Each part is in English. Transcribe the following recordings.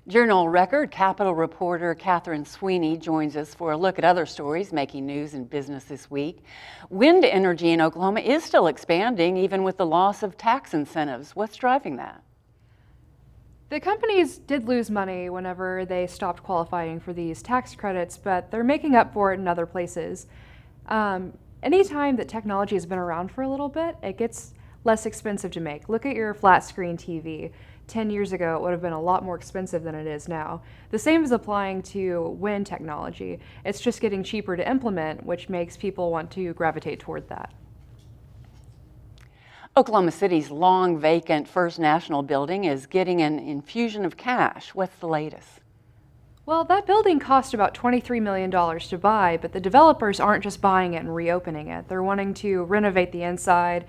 Journal Record Capitol reporter Catherine Sweeney joins us for a look at other stories making news in business this week. Wind energy in Oklahoma is still expanding, even with the loss of tax incentives. What's driving that? The companies did lose money whenever they stopped qualifying for these tax credits, but they're making up for it in other places. Anytime that technology has been around for a little bit, it gets less expensive to make. Look at your flat screen TV. 10 years ago, it would have been a lot more expensive than it is now. The same is applying to wind technology. It's just getting cheaper to implement, which makes people want to gravitate toward that. Oklahoma City's long vacant First National building is getting an infusion of cash. What's the latest? Well, that building cost about $23 million to buy, but the developers aren't just buying it and reopening it. They're wanting to renovate the inside,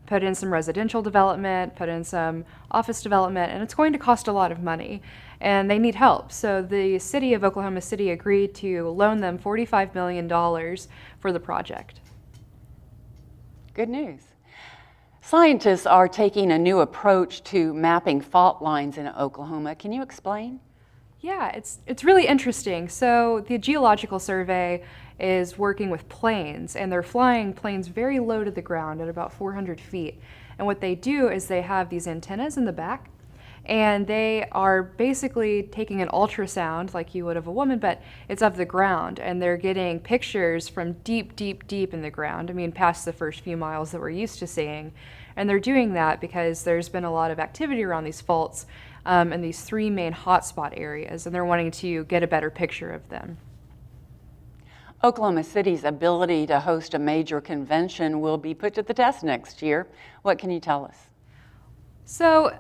put in some residential development, put in some office development, and it's going to cost a lot of money. And they need help. So the city of Oklahoma City agreed to loan them $45 million for the project. Good news. Scientists are taking a new approach to mapping fault lines in Oklahoma. Can you explain? Yeah, it's really interesting. So the Geological Survey is working with planes, and they're flying planes very low to the ground at about 400 feet. And what they do is they have these antennas in the back, and they are basically taking an ultrasound like you would of a woman, but it's of the ground, and they're getting pictures from deep, deep, deep in the ground. I mean, past the first few miles that we're used to seeing. And they're doing that because there's been a lot of activity around these faults in these three main hotspot areas, and they're wanting to get a better picture of them. Oklahoma City's ability to host a major convention will be put to the test next year. What can you tell us? So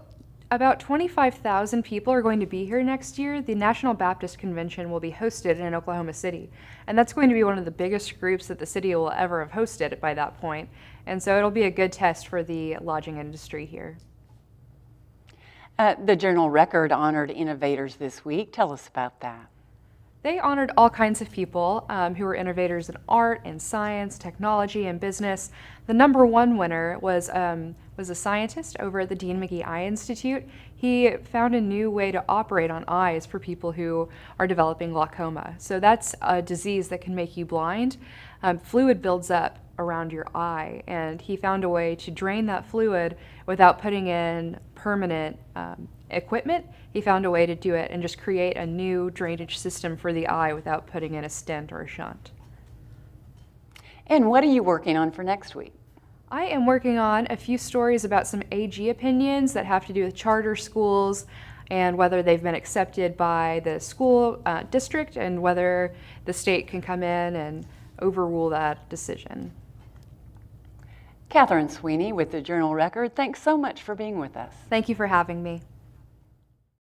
about 25,000 people are going to be here next year. The National Baptist Convention will be hosted in Oklahoma City, and that's going to be one of the biggest groups that the city will ever have hosted by that point. And so it'll be a good test for the lodging industry here. The Journal Record honored Innovators this week. Tell us about that. They honored all kinds of people who were innovators in art and science, technology, and business. The #1 winner was a scientist over at the Dean McGee Eye Institute. He found a new way to operate on eyes for people who are developing glaucoma. So that's a disease that can make you blind. Fluid builds up around your eye, and he found a way to drain that fluid without putting in permanent equipment. He found a way to do it and just create a new drainage system for the eye without putting in a stent or a shunt. And what are you working on for next week? I am working on a few stories about some AG opinions that have to do with charter schools and whether they've been accepted by the school district and whether the state can come in and overrule that decision. Catherine Sweeney with the Journal Record, thanks so much for being with us. Thank you for having me.